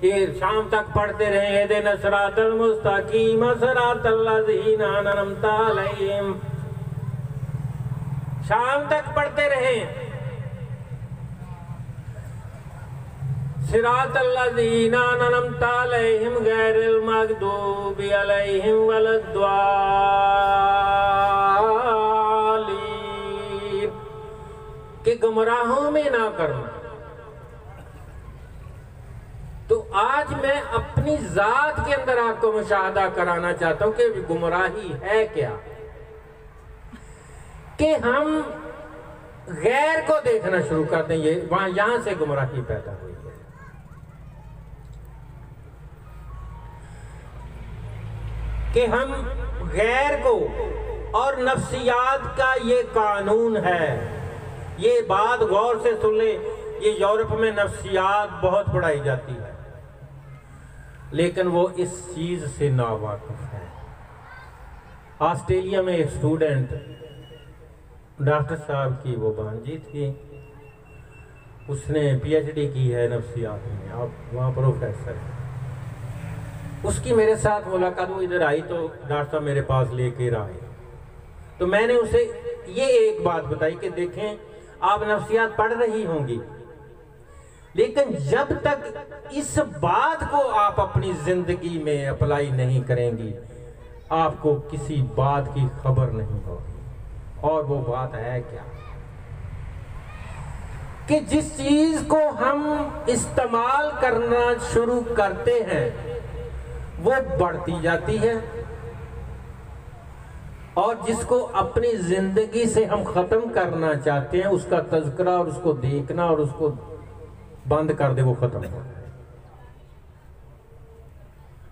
ये शाम तक पढ़ते रहे दिन सिरातल मुस्तकीम सिरातल लज़ीना अनअमता अलैहिम, शाम तक पढ़ते रहे सिरातल लज़ीना अनअमता अलैहिम गैरिल मग़दूबि अलैहिम वलद्दालीन, कि गुमराहों में ना करना। तो आज मैं अपनी जात के अंदर आपको मुशाहदा कराना चाहता हूं कि गुमराही है क्या, कि हम गैर को देखना शुरू कर दें, ये वहां यहां से गुमराही पैदा हुई है। कि हम गैर को, और नफ्सियात का ये कानून है, ये बात गौर से सुन ले, ये यूरोप में नफ्सियात बहुत पढ़ाई जाती है, लेकिन वो इस चीज से नावाकिफ है। ऑस्ट्रेलिया में एक स्टूडेंट, डॉक्टर साहब की वो भांजी थी, उसने पीएचडी की है नफ्सियात में, अब वहाँ प्रोफेसर है। उसकी मेरे साथ मुलाकात, वो इधर आई तो डॉक्टर साहब मेरे पास लेकर आए, तो मैंने उसे ये एक बात बताई कि देखें आप नफ्सियात पढ़ रही होंगी, लेकिन जब तक इस बात को आप अपनी जिंदगी में अप्लाई नहीं करेंगी, आपको किसी बात की खबर नहीं होगी। और वो बात है क्या, कि जिस चीज को हम इस्तेमाल करना शुरू करते हैं वो बढ़ती जाती है, और जिसको अपनी जिंदगी से हम खत्म करना चाहते हैं उसका तज़किरा और उसको देखना और उसको बंद कर दे, वो खत्म हो जाए।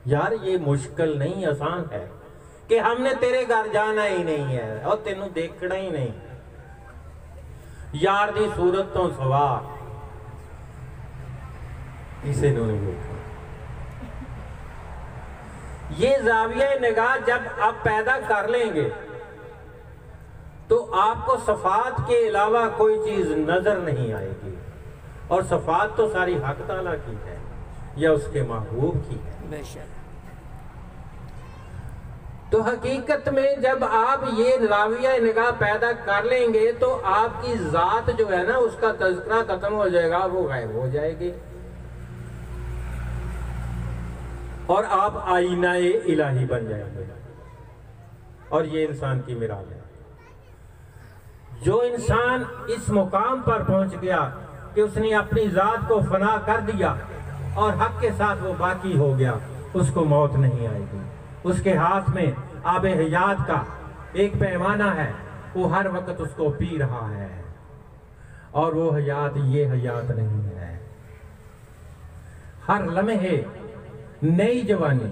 यार ये मुश्किल नहीं, आसान है कि हमने तेरे घर जाना ही नहीं है और तेनू देखना ही नहीं, यार दी सूरत तो सवा किसी ने नहीं देखा। ये ज़ाविया निगाह जब आप पैदा कर लेंगे तो आपको सफात के अलावा कोई चीज नजर नहीं आएगी, और सफात तो सारी हक ताला की है या उसके महबूब की है। तो हकीकत में जब आप ये ज़ाविया निगाह पैदा कर लेंगे तो आपकी जात जो है ना उसका तज़किरा खत्म हो जाएगा, वो गायब हो जाएगी, और आप आईना इलाही बन जाएंगे। और ये इंसान की मिराल है। जो इंसान इस मुकाम पर पहुंच गया कि उसने अपनी जात को फना कर दिया और हक के साथ वो बाकी हो गया, उसको मौत नहीं आएगी। उसके हाथ में आब हयात का एक पैमाना है, वो हर वक्त उसको पी रहा है, और वो हयात ये हयात नहीं है। हर लम्हे नई जवानी,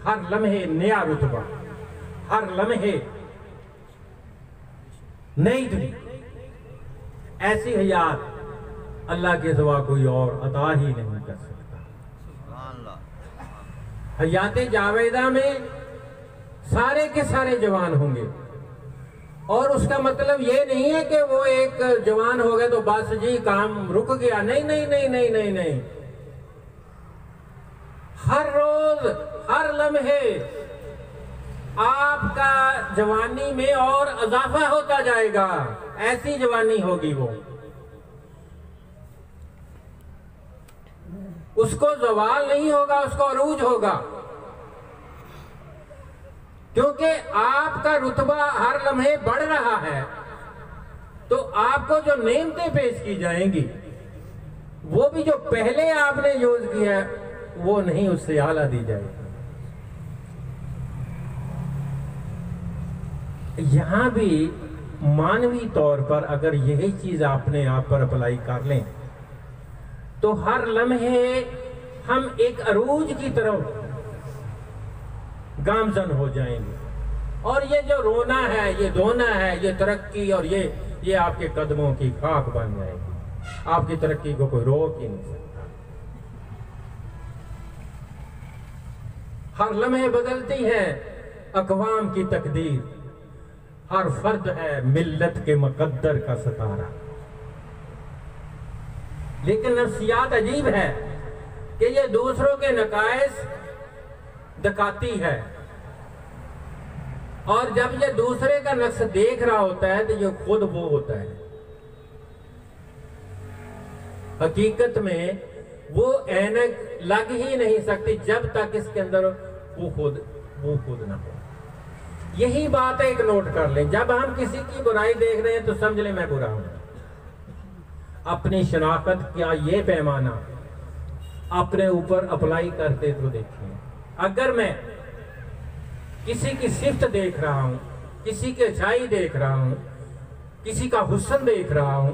हर लम्हे नया रुतबा, हर लम्हे नई दुनिया। ऐसी हयात अल्लाह के सिवा कोई और अता ही नहीं कर सकता। हयात जावेदा में सारे के सारे जवान होंगे, और उसका मतलब ये नहीं है कि वो एक जवान हो गए तो बस जी काम रुक गया। नहीं नहीं नहीं नहीं नहीं नहीं, हर रोज हर लम्हे आपका जवानी में और इजाफा होता जाएगा। ऐसी जवानी होगी वो, उसको जवाल नहीं होगा, उसको अरूज होगा, क्योंकि आपका रुतबा हर लम्हे बढ़ रहा है। तो आपको जो नेमतें पेश की जाएंगी वो भी जो पहले आपने यूज किया है वो नहीं, उससे आला दी जाएगी। यहां भी मानवी तौर पर अगर यही चीज आपने आप पर अप्लाई कर लें तो हर लम्हे हम एक अरूज की तरफ गामजन हो जाएंगे, और ये जो रोना है, ये धोना है, ये तरक्की और ये आपके कदमों की खाक बन जाएगी। आपकी तरक्की को कोई रोक ही नहीं सकता। हर लम्हे बदलती है अक़वाम की तकदीर, हर फर्द है मिल्लत के मुक़द्दर का सितारा। लेकिन नफ्सियात अजीब है कि ये दूसरों के नकाइस दिखाती है, और जब ये दूसरे का नक्श देख रहा होता है तो ये खुद वो होता है। हकीकत में वो ऐनक लग ही नहीं सकती जब तक इसके अंदर वो खुद ना हो। यही बात है, एक नोट कर लें, जब हम किसी की बुराई देख रहे हैं तो समझ लें मैं बुरा हूं। अपनी शनाख्त क्या ये पैमाना अपने ऊपर अप्लाई करते तो देखिए। अगर मैं किसी की सिफ्त देख रहा हूं, किसी की अच्छाई देख रहा हूं, किसी का हुस्न देख रहा हूं,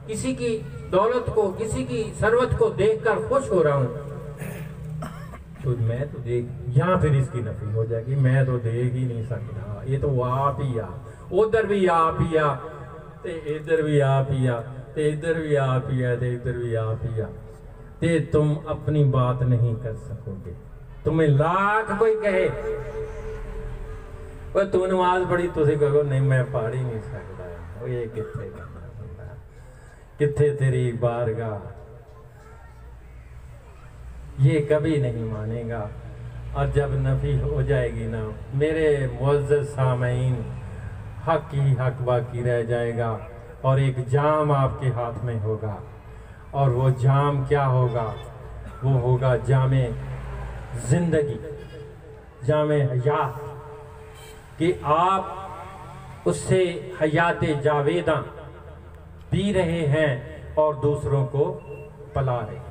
किसी की दौलत को, किसी की सरवत को देखकर खुश हो रहा हूं, तो मैं तो देख, यहाँ फिर इसकी नफी हो जाएगी, मैं तो देख ही नहीं सकता, ये तो आप ही आ, उधर भी आप ही आ, ते इधर भी आप ही आ, ते इधर भी आप ही आ, ते इधर भी आप ही आ, ते तुम अपनी बात नहीं कर सकोगे। तुम्हें लाख कोई कहे वो तू नमाज पढ़ी, तुझे कहो नहीं मैं पढ़ ही नहीं सकता, वो ये किथे तेरी बारगाह, ये कभी नहीं मानेगा। और जब नफी हो जाएगी ना मेरे मुअज़्ज़ज़ सामईन, हक ही हक बाकी रह जाएगा और एक जाम आपके हाथ में होगा। और वो जाम क्या होगा? वो होगा जामे जिंदगी, जामे हयात, कि आप उससे हयात जावेदा पी रहे हैं और दूसरों को पला रहे हैं।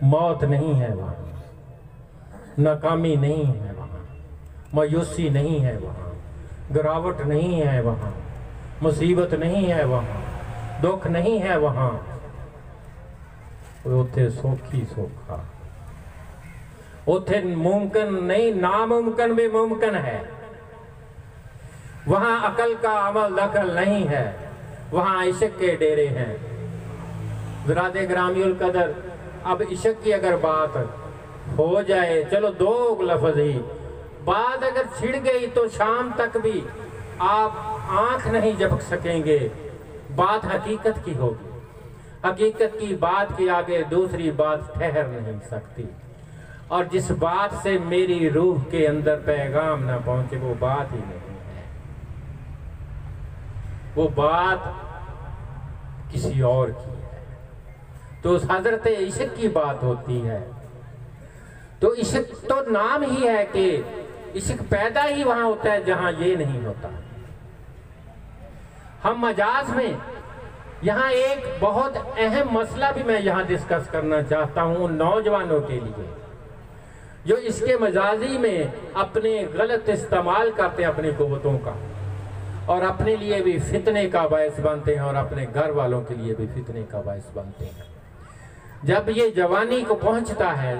मौत नहीं है वहाँ, नाकामी नहीं है वहाँ, मायूसी नहीं है वहाँ, गिरावट नहीं है वहाँ, मुसीबत नहीं है वहाँ, दुख नहीं है वहाँ, उथे सौखी सौखा, उथे मुमकिन नहीं नामुमकिन भी मुमकिन है। वहाँ अकल का अमल दखल नहीं है, वहाँ इश्क के डेरे हैं। ज़रात ग्रामीउल कदर, अब इश्क की अगर बात हो जाए, चलो दो लफ्ज़ ही, बात अगर छिड़ गई तो शाम तक भी आप आंख नहीं झपक सकेंगे। बात हकीकत की होगी, हकीकत की बात के आगे दूसरी बात ठहर नहीं सकती। और जिस बात से मेरी रूह के अंदर पैगाम ना पहुंचे वो बात ही नहीं है, वो बात किसी और की है। तो उस हजरत इश्क की बात होती है। तो इश्क तो नाम ही है कि इश्क पैदा ही वहां होता है जहां ये नहीं होता। हम मजाज में यहाँ एक बहुत अहम मसला भी मैं यहाँ डिस्कस करना चाहता हूँ नौजवानों के लिए, जो इसके मजाजी में अपने गलत इस्तेमाल करते हैं अपनी कुव्वतों का, और अपने लिए भी फितने का बायस बनते हैं और अपने घर वालों के लिए भी फितने का बायस बनते हैं। जब ये जवानी को पहुंचता है,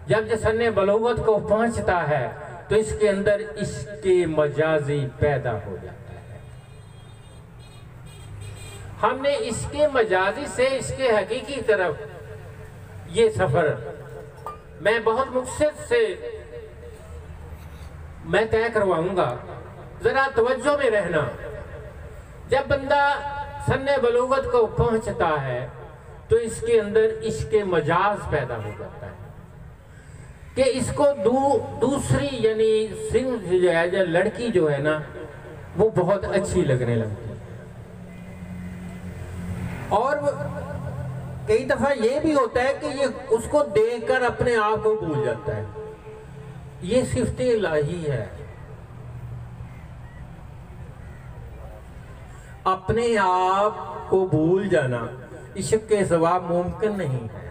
जब ये सन्ने बलूगत को पहुंचता है, तो इसके अंदर इसके मजाजी पैदा हो जाता है। हमने इसके मजाजी से इसके हकीकी तरफ ये सफर मैं बहुत मुख्तसर से मैं तय करवाऊंगा, जरा तवज्जो में रहना। जब बंदा सन्ने बलूगत को पहुंचता है तो इसके अंदर इसके मजाज पैदा हो जाता है कि इसको दूसरी यानी सिंह जो है, जो लड़की जो है ना, वो बहुत अच्छी लगने लगती है। और कई दफा ये भी होता है कि ये उसको देखकर अपने आप को भूल जाता है। ये सिफ्त इलाही है, अपने आप को भूल जाना इश्क के सिवा मुमकिन नहीं है।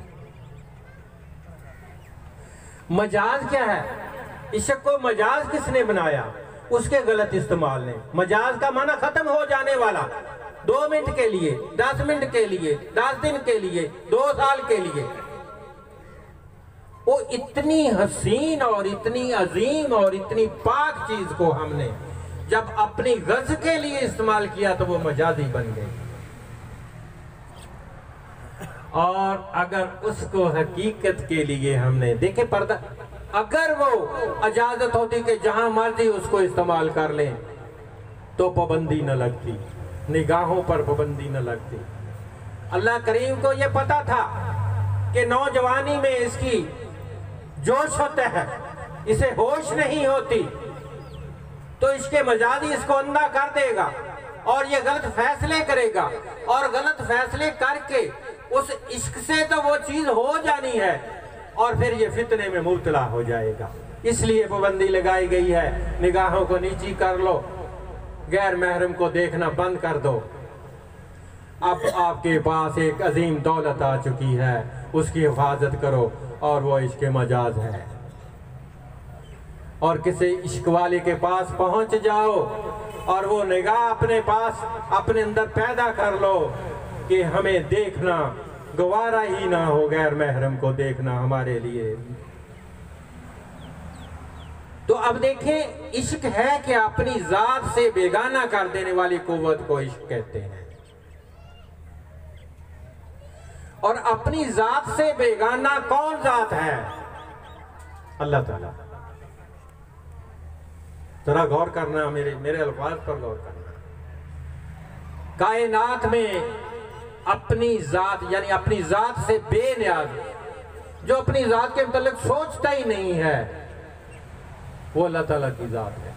मजाज क्या है? इश्क को मजाज किसने बनाया? उसके गलत इस्तेमाल ने। मजाज का माना खत्म हो जाने वाला, 2 मिनट के लिए, 10 मिनट के लिए, 10 दिन के लिए, 2 साल के लिए। वो इतनी हसीन और इतनी अजीम और इतनी पाक चीज को हमने जब अपनी गर्ज के लिए इस्तेमाल किया तो वो मजाजी बन गई। और अगर उसको हकीकत के लिए हमने देखे पर्दा, अगर वो इजाजत होती कि जहां मर्जी उसको इस्तेमाल कर लें तो पाबंदी न लगती, निगाहों पर पाबंदी न लगती। अल्लाह करीम को यह पता था कि नौजवानी में इसकी जोश होता है, इसे होश नहीं होती, तो इसके मजाजी इसको अंधा कर देगा और ये गलत फैसले करेगा, और गलत फैसले करके उस इश्क से तो वो चीज हो जानी है और फिर ये फितने में मुब्तला हो जाएगा। इसलिए पाबंदी लगाई गई है, निगाहों को नीची कर लो, गैर महरम को देखना बंद कर दो। अब आपके पास एक अजीम दौलत आ चुकी है, उसकी हिफाजत करो, और वो इश्क मजाज है। और किसी इश्क वाले के पास पहुंच जाओ और वो निगाह अपने पास अपने अंदर पैदा कर लो कि हमें देखना गवारा ही ना हो, गैर महरम को देखना हमारे लिए। तो अब देखें, इश्क है कि अपनी जात से बेगाना कर देने वाली कुव्वत को इश्क कहते हैं, और अपनी जात से बेगाना कौन जात है? अल्लाह ताला। जरा गौर करना, मेरे अल्फाज पर गौर करना। कायनात में अपनी जात यानी अपनी जात से बेनियाज, जो अपनी जात के मुतालिक सोचता ही नहीं है, वो अल्लाह ताला की जात है।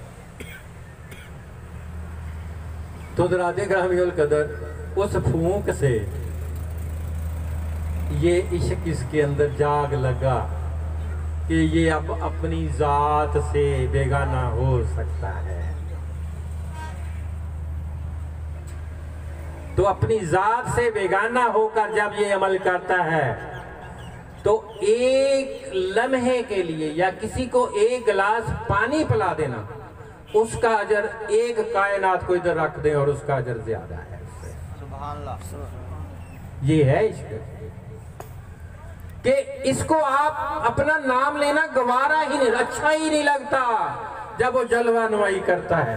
तो दराजे ग्रामीउल कदर, उस फूंक से ये इश्क इसके अंदर जाग लगा कि ये अब अपनी जात से बेगाना हो सकता है। तो अपनी जात से बेगाना होकर जब ये अमल करता है, तो एक लम्हे के लिए या किसी को एक गिलास पानी पिला देना, उसका अजर एक कायनात को इधर रख दे और उसका अजर ज्यादा है उससे। सुभान अल्लाह। ये है इश्क कि इसको आप अपना नाम लेना गवारा ही नहीं, अच्छा ही नहीं लगता जब वो जलवा नुमाई करता है।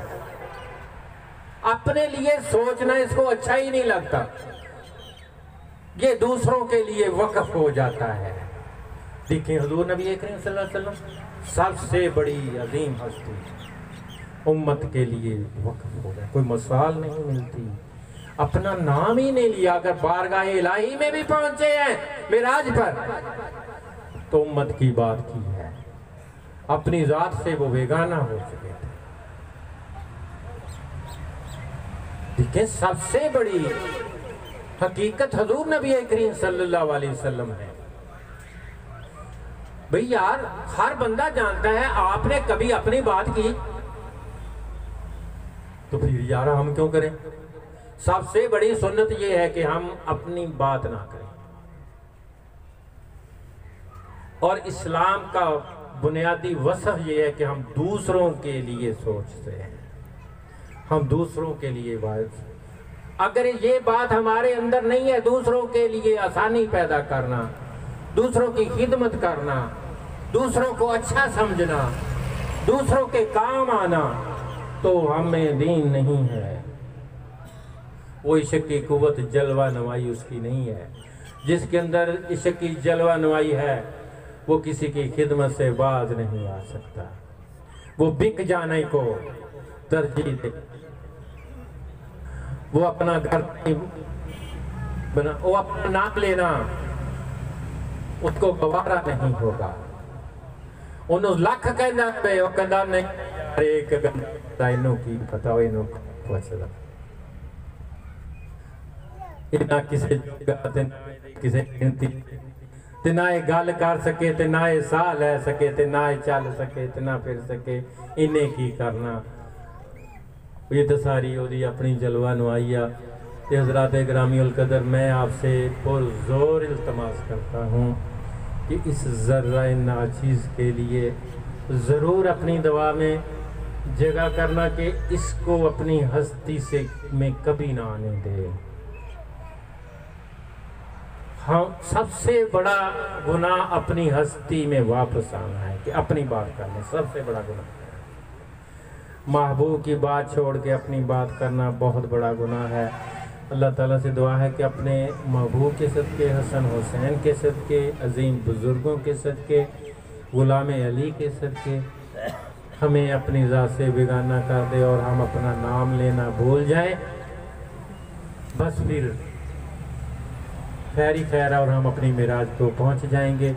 अपने लिए सोचना इसको अच्छा ही नहीं लगता, ये दूसरों के लिए वक्फ हो जाता है। देखिए हुजूर नबी करीम सल्लल्लाहु अलैहि वसल्लम सबसे बड़ी अजीम हस्ती उम्मत के लिए वक्फ हो गया, कोई मिसाल नहीं मिलती, अपना नाम ही नहीं लिया। अगर बारगाह इलाही में भी पहुंचे हैं मिराज पर, तो उम्मत की बात की है, अपनी जात से वो बेगाना हो चुके थे। देखिए सबसे बड़ी हकीकत हुजूर नबी करीम सल्लल्लाहु अलैहि वसल्लम है। भाई यार, हर बंदा जानता है आपने कभी अपनी बात की, तो फिर यार हम क्यों करें? सबसे बड़ी सुन्नत यह है कि हम अपनी बात ना करें, और इस्लाम का बुनियादी वसफ यह है कि हम दूसरों के लिए सोचते हैं, हम दूसरों के लिए बात। अगर ये बात हमारे अंदर नहीं है, दूसरों के लिए आसानी पैदा करना, दूसरों की खिदमत करना, दूसरों को अच्छा समझना, दूसरों के काम आना, तो हमें दीन नहीं है। वो इश्क की कुव्वत जलवा नवाई उसकी नहीं है। जिसके अंदर इश्क की जलवा नवाई है, वो किसी की खिदमत से बाज नहीं आ सकता, वो बिक जाने को तरजीह दे, वो अपना घर बना, वो अपना नाम लेना उसको गवारा नहीं होगा। उन्होंने लख कहना पे वो कहना नहीं यार, एक गंदा इन्हों की बताओ, इन्हों को ना किसी किसी गिनती ते ना ये गल कर सके, ते ना ये साह लै सके, ते ना ये चल सके, ते ना फिर सके, इन्हें की करना। ये तो सारी ओदी अपनी जलवा नुआई आ। हज़रात ग्रामीउल कदर, मैं आपसे पुरज़ोर इल्तमास करता हूँ कि इस ज़र्रा नाचीज़ के लिए ज़रूर अपनी दवा में जगह करना कि इसको अपनी हस्ती से में कभी ना आने दे। हाँ, सबसे बड़ा गुनाह अपनी हस्ती में वापस आना है, कि अपनी बात करना सबसे बड़ा गुनाह है। महबूब की बात छोड़ के अपनी बात करना बहुत बड़ा गुनाह है। अल्लाह ताला से दुआ है कि अपने महबूब के सदके, हसन हुसैन के सदके, अजीम बुज़ुर्गों के सदके, गुलाम अली के सदके हमें अपनी ज़ात से बेगाना कर दे और हम अपना नाम लेना भूल जाएं। बस फिर खैरी खैर और हम अपनी मिराज को पहुँच जाएंगे।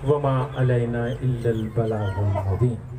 वमा अलैना इल्लल बलागुल मुबीन।